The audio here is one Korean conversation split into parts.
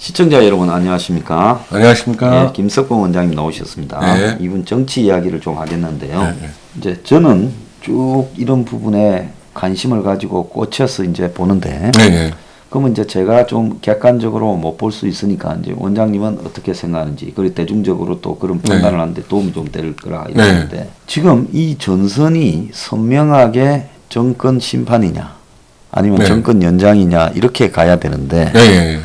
시청자 여러분 안녕하십니까? 안녕하십니까? 네, 김석봉 원장님 나오셨습니다. 네. 이분 정치 이야기를 좀 하겠는데요. 네. 이제 저는 쭉 이런 부분에 관심을 가지고 꽂혀서 이제 보는데, 네. 그러면 이제 제가 좀 객관적으로 못 볼 수 있으니까 이제 원장님은 어떻게 생각하는지, 그리고 대중적으로 또 그런 판단을 하는데 도움이 좀 될 거라 이러는데, 지금 이 전선이 선명하게 정권 심판이냐, 아니면 정권 연장이냐 이렇게 가야 되는데.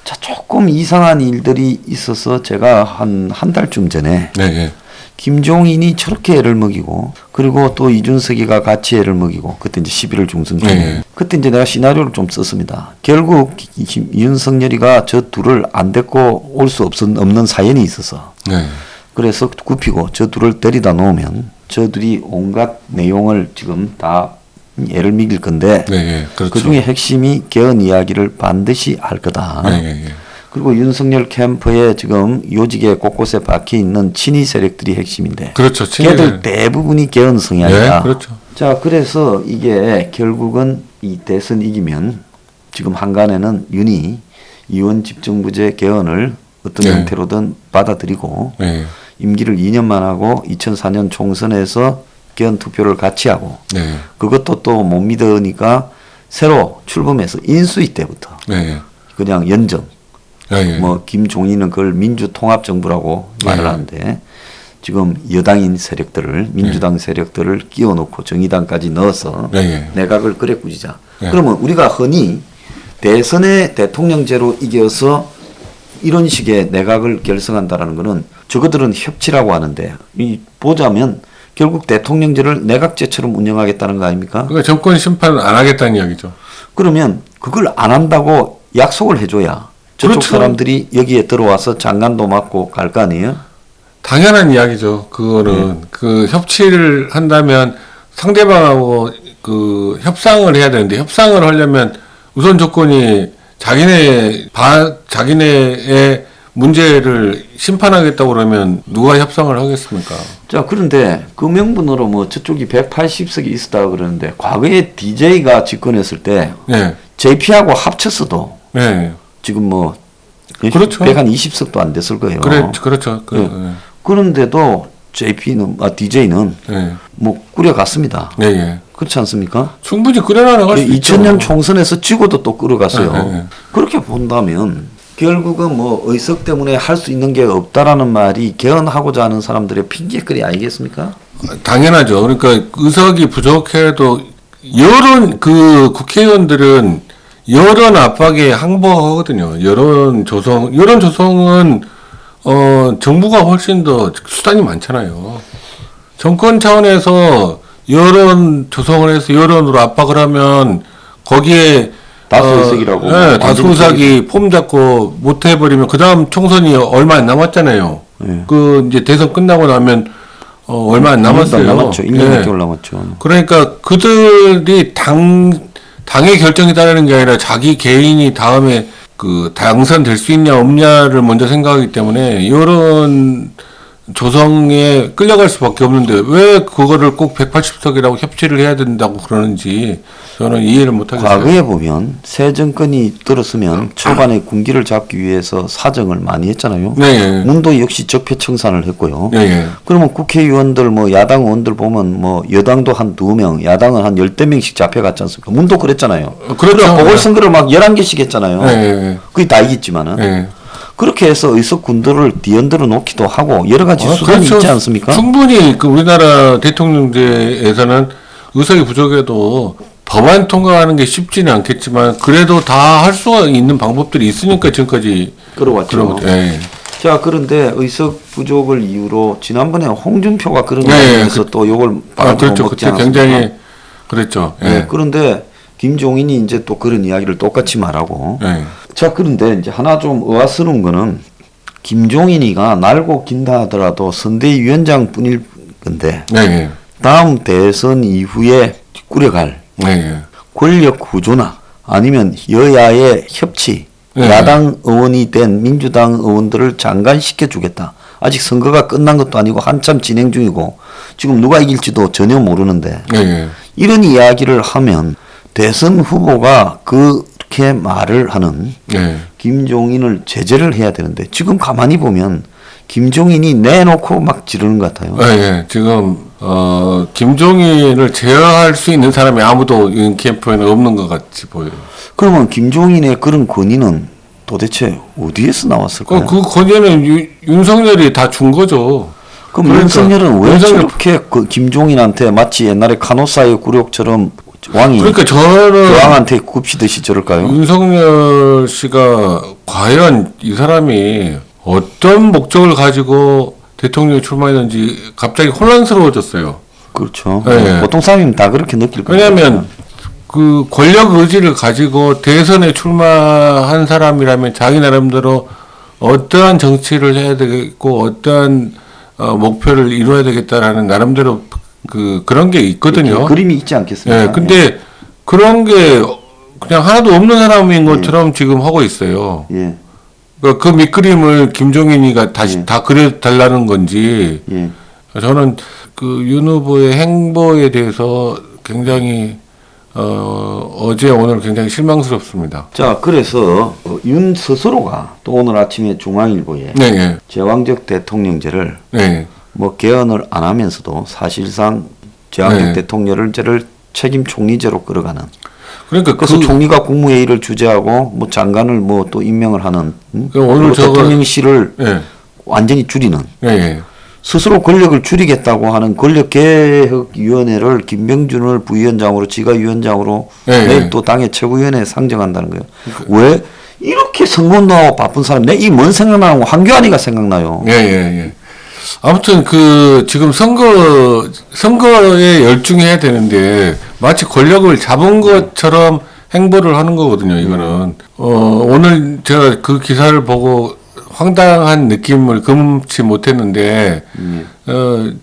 자, 조금 이상한 일들이 있어서 제가 한 달쯤 전에 김종인이 저렇게 애를 먹이고, 그리고 또 이준석이가 같이 애를 먹이고, 그때 이제 11월 중순 중에 그때 이제 내가 시나리오를 좀 썼습니다. 결국 윤석열이가 저 둘을 안 데리고 올 수 없는 사연이 있어서 그래서 굽히고 저 둘을 데리다 놓으면 저들이 온갖 내용을 지금 다 애를 먹일 건데, 그렇죠. 그 중에 핵심이 개헌 이야기를 반드시 할 거다. 그리고 윤석열 캠프에 지금 요직에 곳곳에 박혀 있는 친위 세력들이 핵심인데, 그렇죠. 걔들 대부분이 개헌 성향이다. 그렇죠. 자, 그래서 이게 결국은 이 대선 이기면 지금 한간에는 윤이 이원 집정부제 개헌을 어떤 형태로든 받아들이고 임기를 2년만 하고 2004년 총선에서 개헌 투표를 같이 하고, 그것도 또 못 믿으니까 새로 출범해서 인수위 때부터 그냥 연정, 뭐 김종인은 그걸 민주통합정부라고 말을 하는데, 지금 여당인 세력들을, 민주당 세력들을 끼워놓고 정의당까지 넣어서 내각을 그래 꾸리자. 그러면 우리가 흔히 대선에 대통령제로 이겨서 이런 식의 내각을 결성한다라는 거는 저거들은 협치라고 하는데, 이 보자면 결국 대통령제를 내각제처럼 운영하겠다는 거 아닙니까? 그러니까 정권 심판을 안 하겠다는 이야기죠. 그러면 그걸 안 한다고 약속을 해줘야 저쪽 사람들이 여기에 들어와서 장관도 맡고 갈 거 아니에요? 당연한 이야기죠. 그거는 그 협치를 한다면 상대방하고 그 협상을 해야 되는데, 협상을 하려면 우선 조건이 자기네의 문제를 심판하겠다고 그러면 누가 협상을 하겠습니까? 자, 그런데 그 명분으로 뭐 저쪽이 180석이 있었다고 그러는데, 과거에 DJ가 집권했을 때 JP하고 합쳤어도 지금 뭐 그렇죠. 120석도 안 됐을 거예요. 그렇죠. 그런데도 DJ는 뭐 꾸려갔습니다. 그렇지 않습니까? 충분히 끌어나갈 수 있죠. 2000년 총선에서 지고도 또 끌어갔어요. 그렇게 본다면 결국은 뭐 의석 때문에 할 수 있는 게 없다라는 말이 개헌하고자 하는 사람들의 핑계거리 아니겠습니까? 당연하죠. 그러니까 의석이 부족해도 그 국회의원들은 여론 압박에 항복하거든요. 여론 조성은 정부가 훨씬 더 수단이 많잖아요. 정권 차원에서 여론 조성을 해서 여론으로 압박을 하면 거기에 다수의석이라고. 다수의석이 폼 잡고 못 해버리면 그 다음 총선이 얼마 안 남았잖아요. 그 이제 대선 끝나고 나면 얼마 안 남았어요. 1년 6개월 남았죠. 그러니까 그들이 당의 결정이 따르는 게 아니라 자기 개인이 다음에 그 당선될 수 있냐 없냐를 먼저 생각하기 때문에 여론 조성에 끌려갈 수밖에 없는데, 왜 그거를 꼭 180석이라고 협치를 해야 된다고 그러는지 저는 이해를 못하겠어요. 과거에 보면 새 정권이 들었으면 초반에 군기를 잡기 위해서 사정을 많이 했잖아요. 문도 역시 적폐청산을 했고요. 그러면 국회의원들 뭐 야당 의원들 보면 뭐 여당도 한 2명, 야당은 한 10대명씩 잡혀갔지 않습니까? 문도 그랬잖아요. 그렇죠. 보궐선거를 막 11개씩 했잖아요. 그게 다 이겼지만은. 그렇게 해서 의석 군들을 뒤흔들어 놓기도 하고 여러 가지 수단이 있지 않습니까? 충분히 그 우리나라 대통령제에서는 의석이 부족해도 법안 통과하는 게 쉽지는 않겠지만 그래도 다 할 수 있는 방법들이 있으니까 지금까지 끌어왔죠. 자, 그런데 의석 부족을 이유로 지난번에 홍준표가 그런 거에서 또 요걸 그렇죠. 그때 굉장히 그랬죠. 그런데 김종인이 이제 또 그런 이야기를 똑같이 말하고. 자, 그런데 이제 하나 좀 의아스러운 거는, 김종인이가 날고 긴다 하더라도 선대위원장 뿐일 건데, 다음 대선 이후에 꾸려갈 권력 구조나 아니면 여야의 협치, 야당 의원이 된 민주당 의원들을 장관시켜 주겠다. 아직 선거가 끝난 것도 아니고 한참 진행 중이고 지금 누가 이길지도 전혀 모르는데, 이런 이야기를 하면 대선 후보가 그렇게 말을 하는 김종인을 제재를 해야 되는데 지금 가만히 보면 김종인이 내놓고 막 지르는 것 같아요. 예, 지금 김종인을 제어할 수 있는 사람이 아무도 이 캠프에는 없는 것 같이 보여요. 그러면 김종인의 그런 권위는 도대체 어디에서 나왔을까요? 그 권위는 윤석열이 다 준 거죠. 그럼 그러니까 윤석열은 왜 윤석열- 저렇게 그 김종인한테 마치 옛날에 카노사의 굴욕처럼 왕이 그러니까 저는 왕한테 굽히듯이 저럴까요? 윤석열 씨가 과연 이 사람이 어떤 목적을 가지고 대통령에 출마했는지 갑자기 혼란스러워졌어요. 그렇죠. 네. 보통 사람이면 다 그렇게 느낄 거예요. 왜냐하면 그 권력 의지를 가지고 대선에 출마한 사람이라면 자기 나름대로 어떠한 정치를 해야 되겠고 어떠한 목표를 이루어야 되겠다라는 나름대로 그런 게 있거든요. 그림이 있지 않겠습니까? 예, 근데 그런 게 그냥 하나도 없는 사람인 것처럼 지금 하고 있어요. 예. 그 밑그림을 김종인이가 다시 다 그려달라는 건지, 예. 저는 그 윤 후보의 행보에 대해서 굉장히, 어제 오늘 굉장히 실망스럽습니다. 자, 그래서 윤 스스로가 또 오늘 아침에 중앙일보에 네, 예. 제왕적 대통령제를 네. 뭐 개헌을 안 하면서도 사실상 제왕적 네. 대통령제를 책임 총리제로 끌어가는. 그러니까 그래서 총리가 국무회의를 주재하고 뭐 장관을 뭐 또 임명을 하는. 오늘 그리고 대통령실을 예. 완전히 줄이는. 예, 예. 스스로 권력을 줄이겠다고 하는 권력개혁위원회를 김병준을 부위원장으로 지가 위원장으로 네, 내일 네. 또 당의 최고위원회에 상정한다는 거예요. 왜 이렇게 선거운동하고 바쁜 사람 내 이 뭔 생각나고 황교안이가 생각나요. 예, 예, 예. 아무튼 지금 선거에 열중해야 되는데 마치 권력을 잡은 것처럼 행보를 하는 거거든요, 이거는. 오늘 제가 그 기사를 보고 황당한 느낌을 금치 못했는데,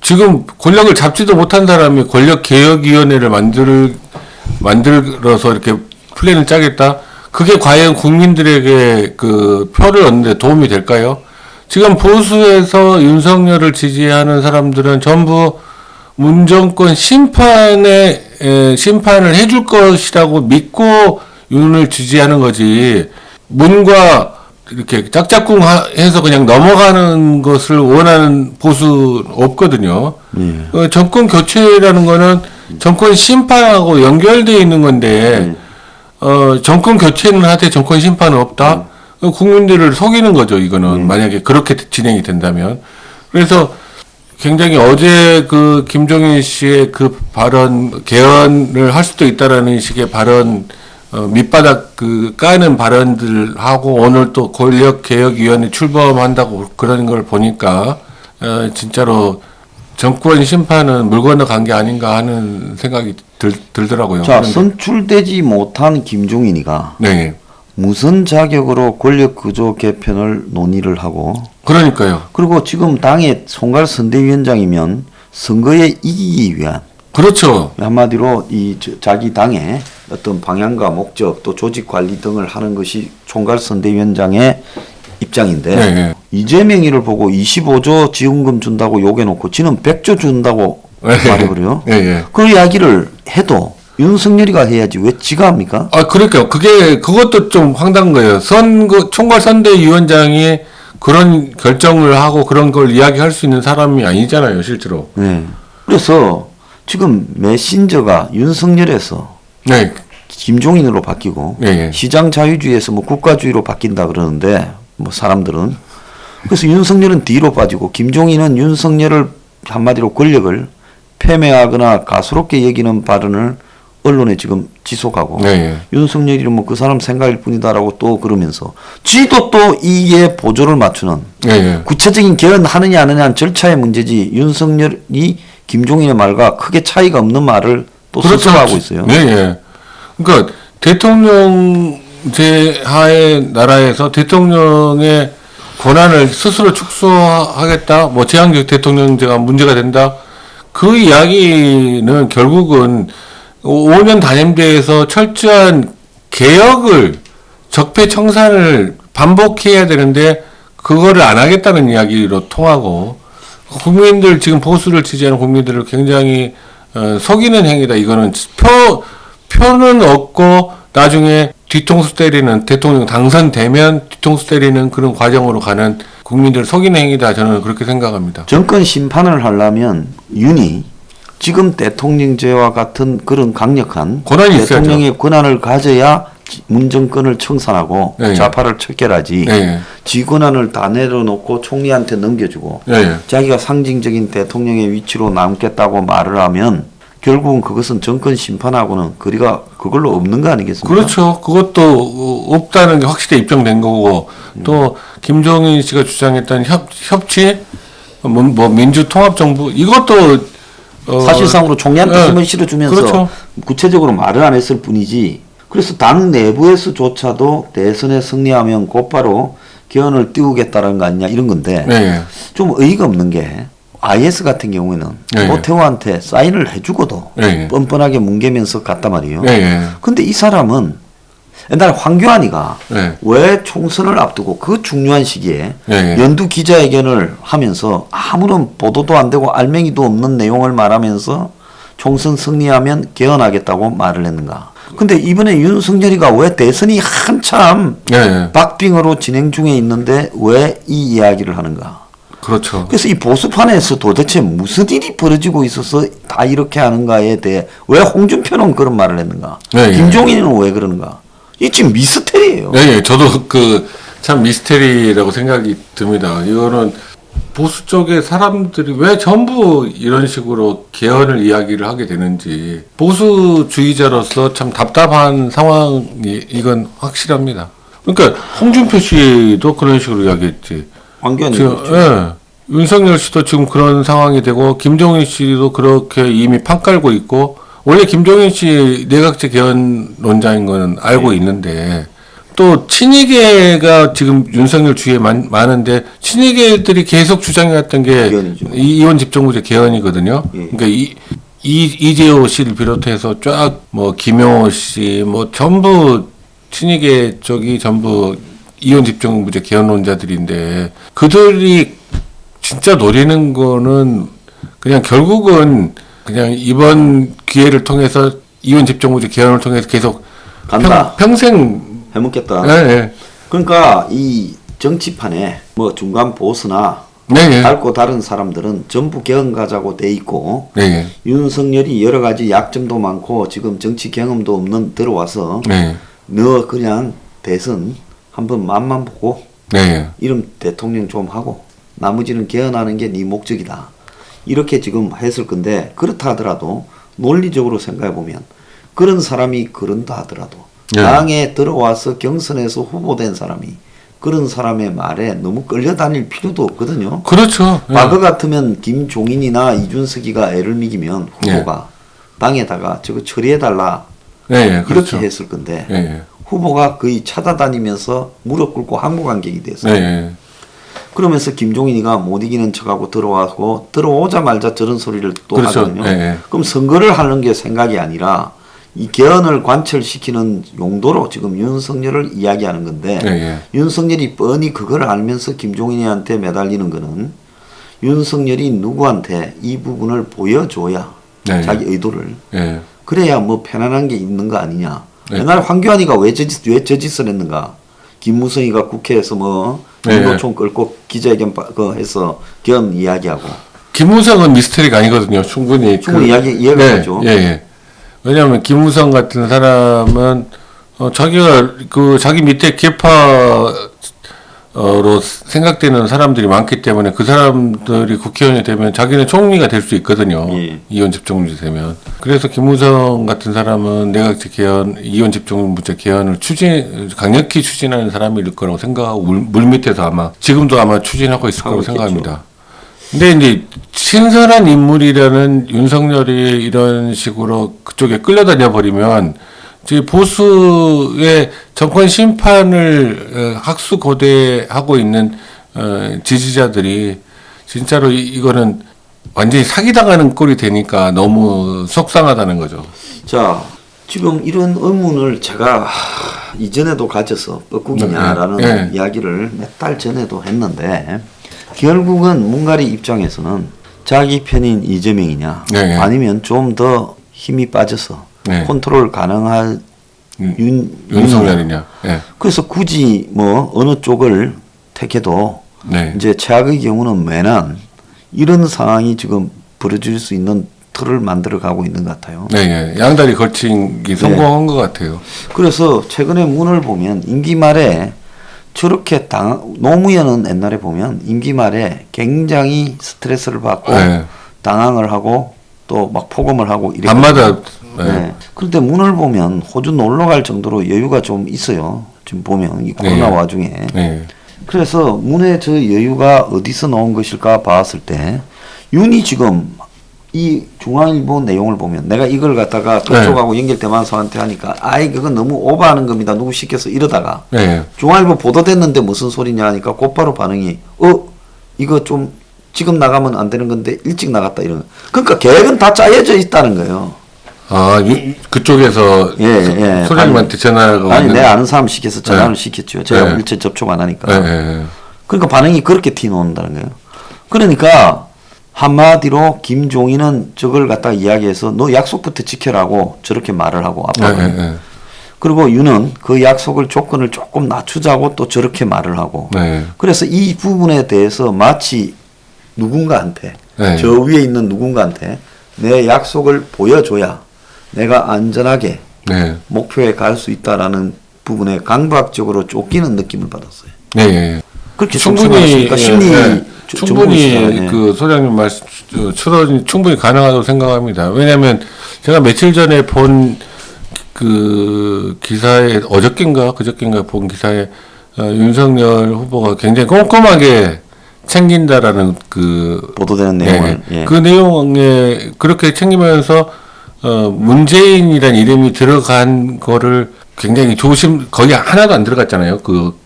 지금 권력을 잡지도 못한 사람이 권력개혁위원회를 만들어서 이렇게 플랜을 짜겠다? 그게 과연 국민들에게 그 표를 얻는데 도움이 될까요? 지금 보수에서 윤석열을 지지하는 사람들은 전부 문정권 심판을 해줄 것이라고 믿고 윤을 지지하는 거지. 문과 이렇게 짝짝꿍 해서 그냥 넘어가는 것을 원하는 보수 없거든요. 정권 교체라는 거는 정권 심판하고 연결되어 있는 건데, 정권 교체는 하되 정권 심판은 없다? 국민들을 속이는 거죠, 이거는. 만약에 그렇게 진행이 된다면. 그래서 굉장히 어제 그 김종인 씨의 그 발언, 개헌을 할 수도 있다라는 식의 발언, 밑바닥 까는 발언들 하고 오늘 또 권력개혁위원회 출범한다고 그런 걸 보니까, 진짜로 정권 심판은 물 건너간 게 아닌가 하는 생각이 들더라고요. 자, 선출되지 못한 김종인이가 네. 무슨 자격으로 권력구조 개편을 논의를 하고 그러니까요. 그리고 지금 당의 총괄 선대위원장이면 선거에 이기기 위한 그렇죠. 한마디로 자기 당의 어떤 방향과 목적 또 조직 관리 등을 하는 것이 총괄 선대위원장의 입장인데 네. 이재명이를 보고 25조 지원금 준다고 욕해놓고 지는 100조 준다고 말해버려요. 네. 그 이야기를 해도 윤석열이가 해야지 왜 지가 합니까? 그러니까 그것도 좀 황당한 거예요. 총괄 선대위원장이 그런 결정을 하고 그런 걸 이야기할 수 있는 사람이 아니잖아요, 실제로. 네. 그래서 지금 메신저가 윤석열에서 네. 김종인으로 바뀌고 네. 시장 자유주의에서 뭐 국가주의로 바뀐다 그러는데 뭐 사람들은 그래서 윤석열은 뒤로 빠지고 김종인은 윤석열을 한마디로 권력을 패배하거나 가소롭게 여기는 발언을 언론에 지금 지속하고 네. 윤석열이 뭐 그 사람 생각일 뿐이다라고 또 그러면서 지도 또 이게 보조를 맞추는 네. 구체적인 개헌하느냐 안 하느냐는 절차의 문제지 윤석열이 김종인의 말과 크게 차이가 없는 말을 또 그렇죠. 스스로 하고 있어요. 네. 그러니까 대통령제 하에 나라에서 대통령의 권한을 스스로 축소하겠다, 뭐 제왕적 대통령제가 문제가 된다. 그 이야기는 결국은 5년 단임제에서 철저한 개혁을 적폐청산을 반복해야 되는데 그거를 안 하겠다는 이야기로 통하고 국민들 지금 보수를 지지하는 국민들을 굉장히 속이는 행위다. 이거는 표는 얻고 나중에 뒤통수 때리는 대통령 당선되면 뒤통수 때리는 그런 과정으로 가는 국민들 속이는 행위다 저는 그렇게 생각합니다. 정권 심판을 하려면 윤이 지금 대통령제와 같은 그런 강력한 권한이 대통령의 있어야죠. 권한을 가져야 문정권을 청산하고 네. 좌파를 척결하지. 네. 지 권한을 다 내려놓고 총리한테 넘겨주고 네. 자기가 상징적인 대통령의 위치로 남겠다고 말을 하면 결국은 그것은 정권 심판하고는 거리가 그걸로 없는 거 아니겠습니까? 그렇죠. 그것도 없다는 게 확실히 입증된 거고 또 김종인 씨가 주장했던 협치 뭐 민주통합정부 이것도 사실상으로 총리한테 네. 힘을 실어주면서 그렇죠. 구체적으로 말을 안 했을 뿐이지. 그래서 당 내부에서조차도 대선에 승리하면 곧바로 개헌을 띄우겠다는 거 아니냐 이런 건데 네. 좀 의의가 없는 게 IS 같은 경우에는 네. 노태우한테 사인을 해주고도 네. 뻔뻔하게 뭉개면서 갔단 말이에요. 네. 근데 이 사람은 옛날에 황교안이가 네. 왜 총선을 앞두고 그 중요한 시기에 네. 연두 기자회견을 하면서 아무런 보도도 안 되고 알맹이도 없는 내용을 말하면서 총선 승리하면 개헌하겠다고 말을 했는가. 근데 이번에 윤석열이가 왜 대선이 한참 네. 박빙으로 진행 중에 있는데 왜 이 이야기를 하는가. 그렇죠. 그래서 이 보수판에서 도대체 무슨 일이 벌어지고 있어서 다 이렇게 하는가에 대해 왜 홍준표는 그런 말을 했는가. 네. 김종인은 왜 그러는가. 이게 지금 미스테리예요. 네, 저도 참 미스테리라고 생각이 듭니다. 이거는 보수 쪽의 사람들이 왜 전부 이런 식으로 개헌을 이야기를 하게 되는지 보수주의자로서 참 답답한 상황이 이건 확실합니다. 그러니까 홍준표 씨도 그런 식으로 이야기했지. 황교안이 지금, 그렇죠. 예. 윤석열 씨도 지금 그런 상황이 되고 김종인 씨도 그렇게 이미 판 깔고 있고 원래 김종인 씨 내각제 개헌론자인 거는 알고 있는데 또 친이계가 지금 윤석열 주위에 많은데 친이계들이 계속 주장해왔던 게 개헌이죠. 이원 집정부제 개헌이거든요. 예. 그러니까 이재호 씨를 비롯해서 쫙 뭐 김용호 씨 뭐 전부 친이계 쪽이 전부 이원 집정부제 개헌론자들인데 그들이 진짜 노리는 거는 그냥 결국은 그냥 이번 기회를 통해서 이원 집정부제 개헌을 통해서 계속 간다. 평생 해먹겠다. 네, 그러니까 이 정치판에 뭐 중간 보수나 네, 네, 밝고 다른 사람들은 전부 개헌 가자고 돼 있고 네, 윤석열이 여러 가지 약점도 많고 지금 정치 경험도 없는 들어와서 네, 너 그냥 대선 한번 맛만 보고 네, 이름 대통령 좀 하고 나머지는 개헌하는 게 네 목적이다. 이렇게 지금 했을 건데 그렇다 하더라도 논리적으로 생각해 보면 그런 사람이 그런다 하더라도 네. 당에 들어와서 경선에서 후보된 사람이 그런 사람의 말에 너무 끌려다닐 필요도 없거든요. 그렇죠. 네. 과거 같으면 김종인이나 이준석이가 애를 먹이면 후보가 당에다가 저거 처리해달라 네, 이렇게 그렇죠. 했을 건데 네, 후보가 거의 찾아다니면서 무릎 꿇고 항복한격이 됐어요. 네, 그러면서 김종인이가 못 이기는 척하고 들어와서 들어오자마자 저런 소리를 또 그렇죠. 하거든요. 네. 그럼 선거를 하는 게 생각이 아니라 이 개헌을 관철시키는 용도로 지금 윤석열을 이야기하는 건데 네. 윤석열이 뻔히 그걸 알면서 김종인한테 매달리는 거는 윤석열이 누구한테 이 부분을 보여줘야 네. 자기 의도를 네. 그래야 뭐 편안한 게 있는 거 아니냐. 네. 옛날에 황교안이가 왜 저 짓을 했는가. 김무성이가 국회에서 뭐 네. 노총 끌고 기자회견 해서 개헌 이야기하고 김무성은 미스터리가 아니거든요. 충분히 이해가 네, 가죠. 예, 예. 왜냐하면 김무성 같은 사람은 자기가 자기 밑에 계파로 생각되는 사람들이 많기 때문에 그 사람들이 국회의원이 되면 자기는 총리가 될 수 있거든요. 예. 이원 집정부제 되면. 그래서 김무성 같은 사람은 내각제 개헌, 이원 집정부제 개헌을 강력히 추진하는 사람일 거라고 생각하고 물밑에서 아마 지금도 아마 추진하고 있을 거라고 있겠죠. 생각합니다. 근데 이제 신선한 인물이라는 윤석열이 이런 식으로 그쪽에 끌려다녀 버리면 이제 보수의 정권 심판을 학수고대하고 있는 지지자들이 진짜로 이거는 완전히 사기당하는 꼴이 되니까 너무 속상하다는 거죠. 자, 지금 이런 의문을 제가 이전에도 가져서 뻐꾸기냐라는 네. 이야기를 몇 달 전에도 했는데 결국은 문가리 입장에서는 자기 편인 이재명이냐 네. 아니면 좀 더 힘이 빠져서 네. 컨트롤 가능할 윤석열이냐. 예. 그래서 굳이 뭐 어느 쪽을 택해도 네. 이제 최악의 경우는 매난 이런 상황이 지금 벌어질 수 있는 틀을 만들어 가고 있는 것 같아요. 네, 예. 양다리 걸치기 성공한 것 같아요. 그래서 최근에 문을 보면 임기 말에 저렇게 노무현은 옛날에 보면 임기 말에 굉장히 스트레스를 받고 네. 당황을 하고 또 막 폭언을 하고 이랬거든요. 밤마다 네. 그런데 문을 보면 호주 놀러 갈 정도로 여유가 좀 있어요. 지금 보면 이 코로나 네. 와중에. 네. 그래서 문의 저 여유가 어디서 나온 것일까 봤을 때 윤이 지금 이 중앙일보 내용을 보면 내가 이걸 갖다가 그쪽하고 연결대만서한테 하니까 아이 그건 너무 오버하는 겁니다. 누구 시켜서 이러다가 네. 중앙일보 보도됐는데 무슨 소리냐 하니까 곧바로 반응이 이거 좀 지금 나가면 안 되는 건데 일찍 나갔다 이런. 그러니까 계획은 다 짜여져 있다는 거예요. 아, 그쪽에서 예. 소장님한테 전화가 아니 내 아는 사람 시켜서 전화를 네. 시켰죠. 제가 네. 일체 접촉 안 하니까. 네. 그러니까 반응이 그렇게 튀어나온다는 거예요. 그러니까 한마디로 김종인은 저걸 갖다가 이야기해서 너 약속부터 지켜라고 저렇게 말을 하고 압박을. 네. 그리고 윤은 그 약속을 조건을 조금 낮추자고 또 저렇게 말을 하고. 네. 그래서 이 부분에 대해서 마치 누군가한테 네. 저 위에 있는 누군가한테 내 약속을 보여줘야 내가 안전하게 네. 목표에 갈 수 있다라는 부분에 강박적으로 쫓기는 느낌을 받았어요. 네. 그렇게 충분히 심리 충분히 전문이시잖아요. 그 소장님 말씀 추론이 충분히 가능하다고 생각합니다. 왜냐하면 제가 며칠 전에 본 그 기사에 어저께인가 그저께인가 본 기사에 윤석열 후보가 굉장히 꼼꼼하게 챙긴다라는 그 보도되는 내용을 예. 그 내용에 그렇게 챙기면서 문재인이라는 이름이 들어간 거를 굉장히 거기 하나도 안 들어갔잖아요.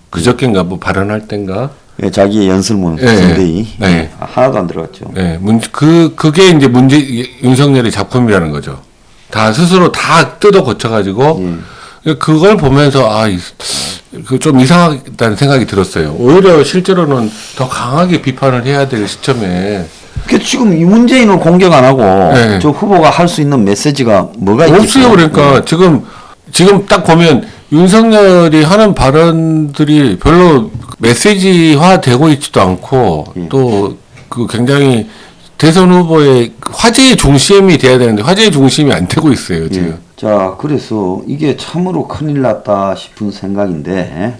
그저께인가 뭐 발언할 땐가. 예, 자기의 연설문 예, 선대위 예. 하나도 안 들어갔죠. 네, 그게 이제 윤석열의 작품이라는 거죠. 다 스스로 다 뜯어 고쳐가지고 그걸 보면서 그 좀 이상하다는 생각이 들었어요. 오히려 실제로는 더 강하게 비판을 해야 될 시점에. 그 지금 이 문재인을 공격 안 하고 네. 저 후보가 할 수 있는 메시지가 뭐가 있겠어요? 없어요. 그러니까 지금 딱 보면 윤석열이 하는 발언들이 별로 메시지화 되고 있지도 않고 또 그 굉장히 대선 후보의 화제의 중심이 돼야 되는데 화제의 중심이 안 되고 있어요, 지금. 예. 자, 그래서 이게 참으로 큰일 났다 싶은 생각인데,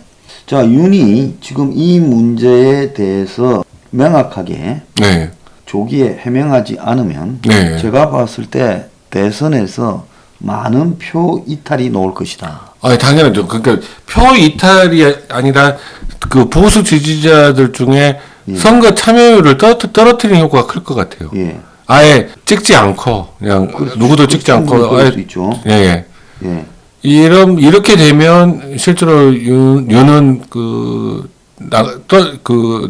자, 윤이 지금 이 문제에 대해서 명확하게 네. 조기에 해명하지 않으면 네. 제가 봤을 때 대선에서 많은 표 이탈이 나올 것이다. 당연하죠. 그러니까 표 이탈이 아니라 그 보수 지지자들 중에 선거 참여율을 떨어뜨리는 효과가 클 것 같아요. 예. 아예 찍지 않고 그냥 누구도 찍지 않고 그럴 수 있죠. 예. 예. 이렇게 되면 실제로 윤은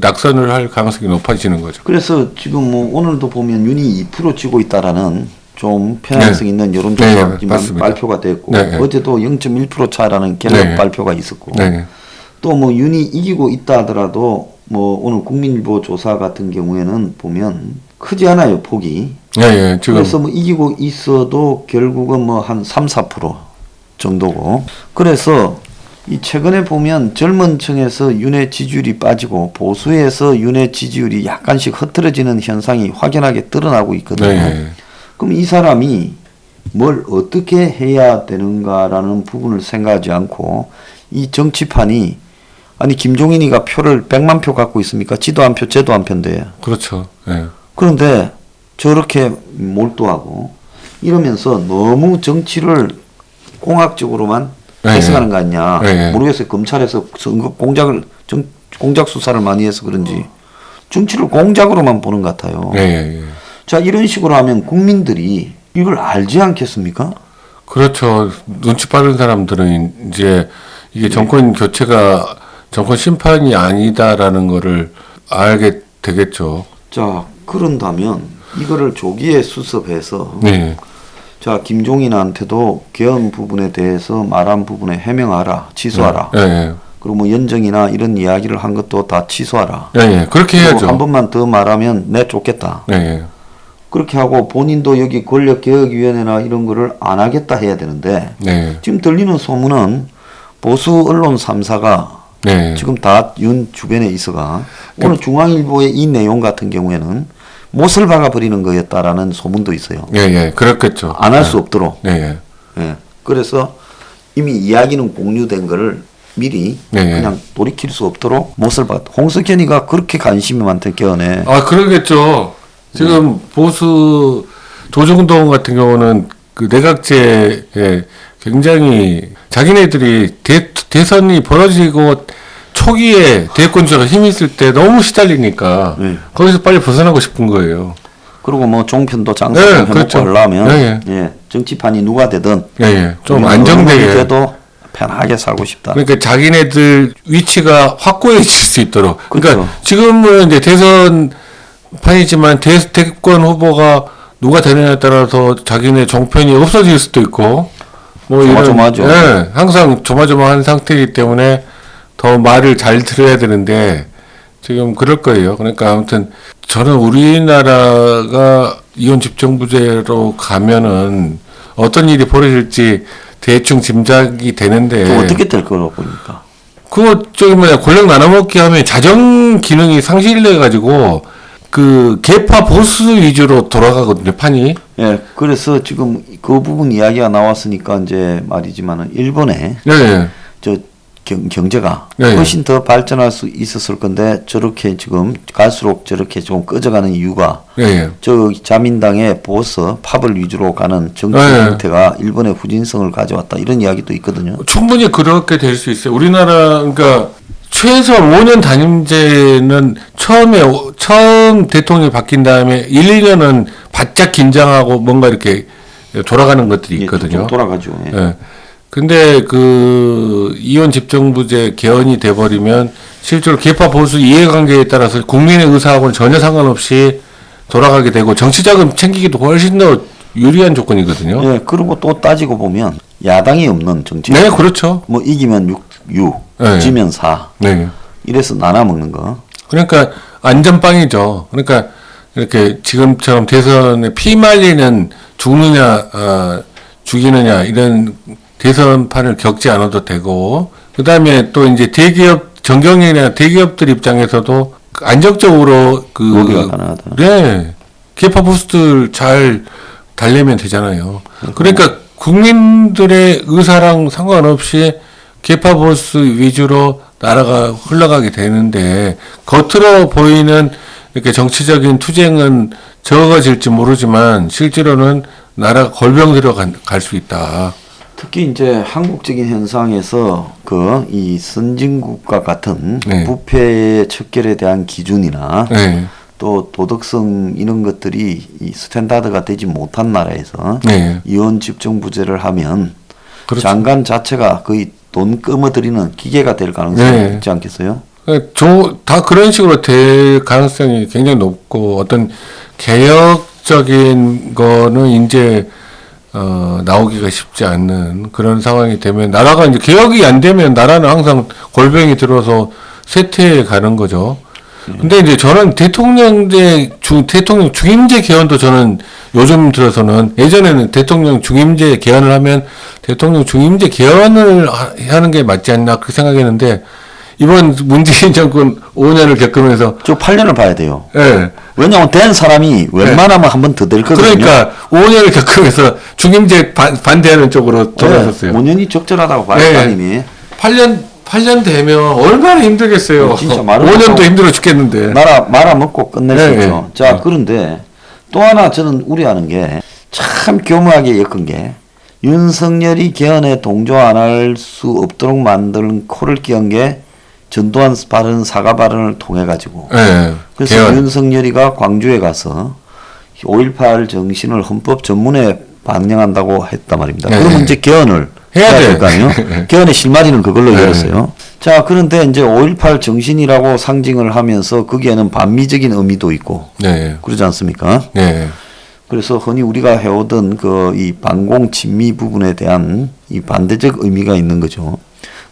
낙선을 할 가능성이 높아지는 거죠. 그래서 지금 뭐 오늘도 보면 윤이 2% 치고 있다라는 좀 편향성 있는 여론조사 발표가 됐고 어제도 0.1% 차라는 갤럽 발표가 있었고 또 뭐 윤이 이기고 있다 하더라도 뭐 오늘 국민일보 조사 같은 경우에는 보면 크지 않아요, 폭이. 지금. 그래서 뭐 이기고 있어도 결국은 뭐 한 3-4% 정도고. 그래서 이 최근에 보면 젊은 층에서 윤의 지지율이 빠지고 보수에서 윤의 지지율이 약간씩 흐트러지는 현상이 확연하게 드러나고 있거든요. 그럼 이 사람이 뭘 어떻게 해야 되는가라는 부분을 생각하지 않고 이 정치판이 아니 김종인이가 표를 100만 표 갖고 있습니까? 지도 한 표, 쟤도 한 표인데. 그렇죠. 예. 그런데 저렇게 몰두하고 이러면서 너무 정치를 공학적으로만 해석하는 거 아니냐. 모르겠어요. 검찰에서 선거 공작 수사를 많이 해서 그런지 정치를 공작으로만 보는 것 같아요. 자, 이런 식으로 하면 국민들이 이걸 알지 않겠습니까? 그렇죠. 눈치 빠른 사람들은 이제 이게 정권 교체가 정권 심판이 아니다라는 거를 알게 되겠죠. 자, 그런다면 이거를 조기에 수습해서 네. 자, 김종인한테도 개헌 부분에 대해서 말한 부분에 해명하라, 취소하라. 그리고 뭐 연정이나 이런 이야기를 한 것도 다 취소하라. 그렇게 해야죠. 한 번만 더 말하면 내 쫓겠다. 그렇게 하고 본인도 여기 권력개혁위원회나 이런 거를 안 하겠다 해야 되는데 네. 지금 들리는 소문은 보수 언론 3사가 네. 지금 다 윤 주변에 있어가 오늘 중앙일보의 이 내용 같은 경우에는 못을 박아버리는 거였다라는 소문도 있어요. 예, 예, 그렇겠죠. 안 할 수 없도록. 네, 예. 예. 그래서 이미 이야기는 공유된 거를 미리 네. 그냥 돌이킬 수 없도록 못을 박았다. 홍석현이가 그렇게 관심이 많던 견해. 아, 그러겠죠. 지금 보수 조중동 같은 경우는 그 내각제에 굉장히 자기네들이 대선이 벌어지고 초기에 대권주자가 힘이 있을 때 너무 시달리니까 네. 거기서 빨리 벗어나고 싶은 거예요. 그리고 뭐 종편도 장사 네, 좀 해먹고 그렇죠. 하려면 네, 예, 정치판이 누가 되든 예, 예. 좀 우리는 안정되게. 돼도 편하게 살고 싶다. 그러니까 자기네들 위치가 확고해질 수 있도록. 그러니까 그렇죠. 지금은 이제 대선판이지만 대권 후보가 누가 되느냐에 따라서 자기네 종편이 없어질 수도 있고 뭐 조마조마하죠. 이런 예, 항상 조마조마한 상태이기 때문에 더 말을 잘 들어야 되는데 지금 그럴 거예요. 그러니까 아무튼 저는 우리나라가 이혼 집정부제로 가면은 어떤 일이 벌어질지 대충 짐작이 되는데 어떻게 될 거라고 보니까. 그거 저기 뭐냐 권력 나눠먹기 하면 자정 기능이 상실돼 가지고 그 개파 보수 위주로 돌아가거든요 판이. 예, 그래서 지금 그 부분 이야기가 나왔으니까 이제 말이지만은 일본에 네. 저 경제가 네. 훨씬 더 발전할 수 있었을 건데 저렇게 지금 갈수록 저렇게 좀 꺼져가는 이유가 네. 저 자민당의 보수 팝을 위주로 가는 정치 네. 형태가 일본의 후진성을 가져왔다 이런 이야기도 있거든요. 충분히 그렇게 될 수 있어요. 우리나라 그러니까 최소 5년 단임제는 처음 대통령이 바뀐 다음에 1, 2년은 바짝 긴장하고 뭔가 이렇게 돌아가는 것들이 있거든요. 좀 돌아가죠. 예. 예. 근데 그 이혼 집정부제 개헌이 돼버리면 실제로 개파 보수 이해관계에 따라서 국민의 의사하고는 전혀 상관없이 돌아가게 되고 정치자금 챙기기도 훨씬 더 유리한 조건이거든요. 예, 그리고 또 따지고 보면 야당이 없는 정치. 네, 그렇죠. 뭐 이기면 6, 네. 지면 4. 네. 이래서 나눠 먹는 거. 그러니까 안전빵이죠. 그러니까 이렇게 지금처럼 대선에 피말리는 죽느냐 죽이느냐 이런 대선판을 겪지 않아도 되고 그다음에 또 이제 대기업 정경련이나 대기업들 입장에서도 안정적으로 그 로비가 가능하다. 네. 개파 보수들 잘 달래면 되잖아요. 그러니까 국민들의 의사랑 상관없이 개파 보수 위주로 나라가 흘러가게 되는데 겉으로 보이는 이렇게 정치적인 투쟁은 적어질지 모르지만 실제로는 나라가 골병들어 갈 수 있다. 특히 이제 한국적인 현상에서 그 이 선진국과 같은 네. 부패의 척결에 대한 기준이나 네. 또 도덕성 이런 것들이 이 스탠다드가 되지 못한 나라에서 네. 이혼 집정부제를 하면 그렇죠. 장관 자체가 거의 돈 끄머들이는 기계가 될 가능성이 네. 있지 않겠어요? 다 그런 식으로 될 가능성이 굉장히 높고 어떤 개혁적인 거는 이제 나오기가 쉽지 않는 그런 상황이 되면 나라가 이제 개혁이 안 되면 나라는 항상 골병이 들어서 쇠퇴해 가는 거죠. 근데 이제 저는 대통령 중임제 개헌도 저는 요즘 들어서는 예전에는 대통령 중임제 개헌을 하면 대통령 중임제 개헌을 하는 게 맞지 않나 그렇게 생각했는데 이번 문재인 정권 5년을 겪으면서 저 8년을 봐야 돼요. 예. 왜냐하면 된 사람이 웬만하면 한 번 더 될 거거든요. 그러니까 5년을 겪으면서 중임제 반대하는 쪽으로 돌아섰어요. 5년이 적절하다고 봐요, 네. 따님이. 8년 되면 얼마나 힘들겠어요. 진짜 말을 5년도 못하고 힘들어 죽겠는데. 말아먹고 끝낼 수 네, 있죠. 네. 자, 그런데 또 하나 저는 우려하는 게 참 교묘하게 엮은 게 윤석열이 개헌에 동조 안 할 수 없도록 만든 코를 끼운 게 전두환 발언, 사과 발언을 통해 가지고. 네, 그래서 개헌. 윤석열이가 광주에 가서 5.18 정신을 헌법 전문에 반영한다고 했단 말입니다. 네. 그러면 이제 개헌을 해야 해야 돼. 될 거 아니에요? 개헌의 실마리는 그걸로 네. 열었어요. 자, 그런데 이제 5.18 정신이라고 상징을 하면서 거기에는 반미적인 의미도 있고 네. 그러지 않습니까? 네. 그래서 흔히 우리가 해오던 그 이 반공 친미 부분에 대한 이 반대적 의미가 있는 거죠.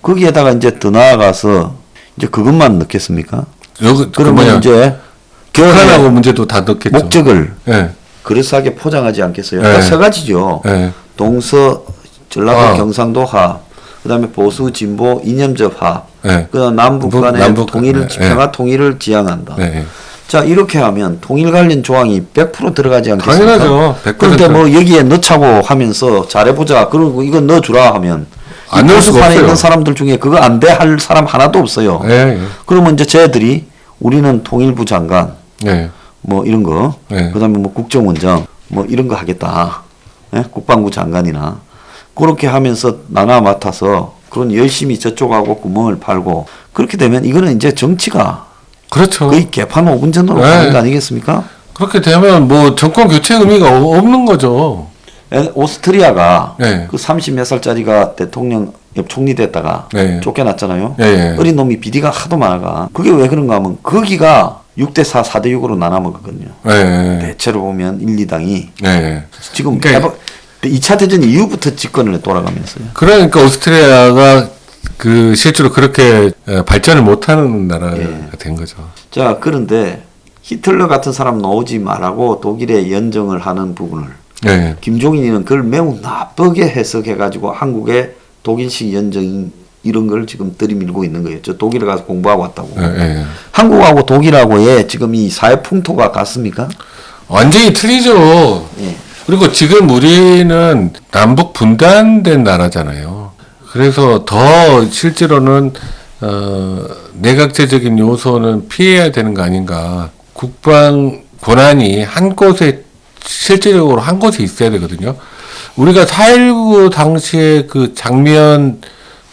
거기에다가 이제 더 나아가서 이제 그것만 넣겠습니까? 여기 그러면 이제 북한하고 개헌의 문제도 다 넣겠죠. 목적을 네. 그럴싸하게 포장하지 않겠어요? 네. 세 가지죠. 네. 동서, 전라도, 아. 경상도 하, 그다음에 보수, 진보, 이념적 하, 네. 그다음 남북 간의 남북 통일을 네. 집행과 통일을 지향한다. 네. 자 이렇게 하면 통일 관련 조항이 100% 들어가지 않겠습니까? 당연하죠. 100%. 그런데 뭐 여기에 넣자고 하면서 잘해보자. 그리고 이거 넣어주라 하면 안 넣을 수가 보수판에 없어요. 있는 사람들 중에 그거 안 돼 할 사람 하나도 없어요. 네. 그러면 이제 쟤들이 우리는 통일부 장관 네. 뭐 이런 거, 네. 그다음에 뭐 국정원장 뭐 이런 거 하겠다. 예? 국방부 장관이나 그렇게 하면서 나눠 맡아서 그런 열심히 저쪽하고 구멍을 팔고 그렇게 되면 이거는 이제 정치가 그렇죠. 거의 개판 5분 전으로 네. 가는 거 아니겠습니까? 그렇게 되면 뭐 정권 교체 의미가 없는 거죠. 오스트리아가 네. 그 30몇 살짜리가 대통령 총리 됐다가 네. 쫓겨났잖아요. 네. 어린 놈이 비리가 하도 많아가. 그게 왜 그런가 하면 거기가 6대4, 4대6으로 나눠먹었거든요. 네. 대체로 보면 1, 2당이 네. 지금 그러니까 2차 대전 이후부터 집권을 돌아가면서요. 그러니까 오스트리아가 그 실제로 그렇게 발전을 못하는 나라가 예. 된 거죠. 자, 그런데 히틀러 같은 사람 나오지 말라고 독일에 연정을 하는 부분을 네. 김종인이는 그걸 매우 나쁘게 해석해가지고 한국의 독일식 연정 이런 걸 지금 들이밀고 있는 거예요. 저 독일에 가서 공부하고 왔다고. 네. 네. 한국하고 독일하고의 지금 이 사회 풍토가 같습니까? 완전히 틀리죠. 예. 그리고 지금 우리는 남북 분단된 나라잖아요. 그래서 더 실제로는 내각제적인 요소는 피해야 되는 거 아닌가. 국방 권한이 한 곳에 실질적으로 한 곳에 있어야 되거든요. 우리가 4.19 당시에 그 장면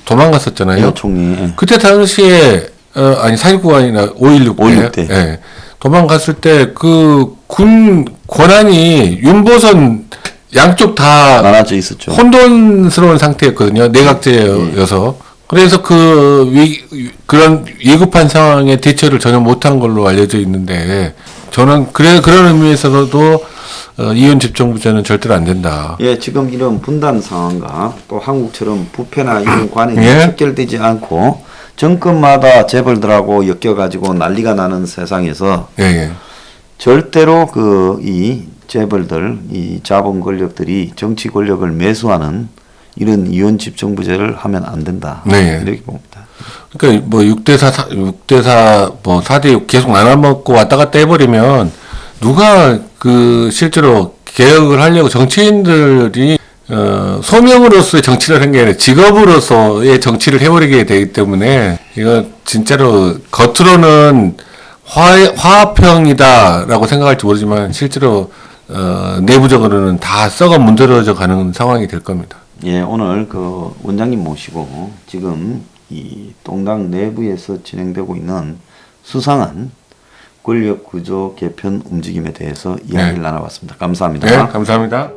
도망갔었잖아요. 예, 총리. 예. 그때 당시에 아니 4.19가 아니라 5.16 때, 5.16 때. 예. 도망갔을 때 그 군 권한이 윤보선 양쪽 다 나눠져 있었죠. 혼돈스러운 상태였거든요. 내각제여서. 그래서 그런 위급한 상황에 대처를 전혀 못한 걸로 알려져 있는데, 저는 그런 의미에서도 이원 집정부제는 절대로 안 된다. 예, 지금 이런 분단 상황과 또 한국처럼 부패나 이런 관행이 예. 척결되지 않고 정권마다 재벌들하고 엮여가지고 난리가 나는 세상에서 예, 예. 절대로 이 재벌들, 이 자본 권력들이 정치 권력을 매수하는 이런 이원 집정부제를 하면 안 된다. 네. 이렇게 봅니다. 그러니까 뭐 6대4, 뭐 4대6 계속 나눠먹고 왔다 갔다 해버리면 누가 그 실제로 개혁을 하려고 정치인들이 소명으로서의 정치를 한 게 아니라 직업으로서의 정치를 해버리게 되기 때문에 이거 진짜로 겉으로는 화합형이다라고 생각할지 모르지만 실제로 내부적으로는 다 썩어 문드러져 가는 상황이 될 겁니다. 예, 오늘 그 원장님 모시고 지금 이 동당 내부에서 진행되고 있는 수상한 권력 구조 개편 움직임에 대해서 이야기를 나눠봤습니다. 감사합니다. 네, 감사합니다.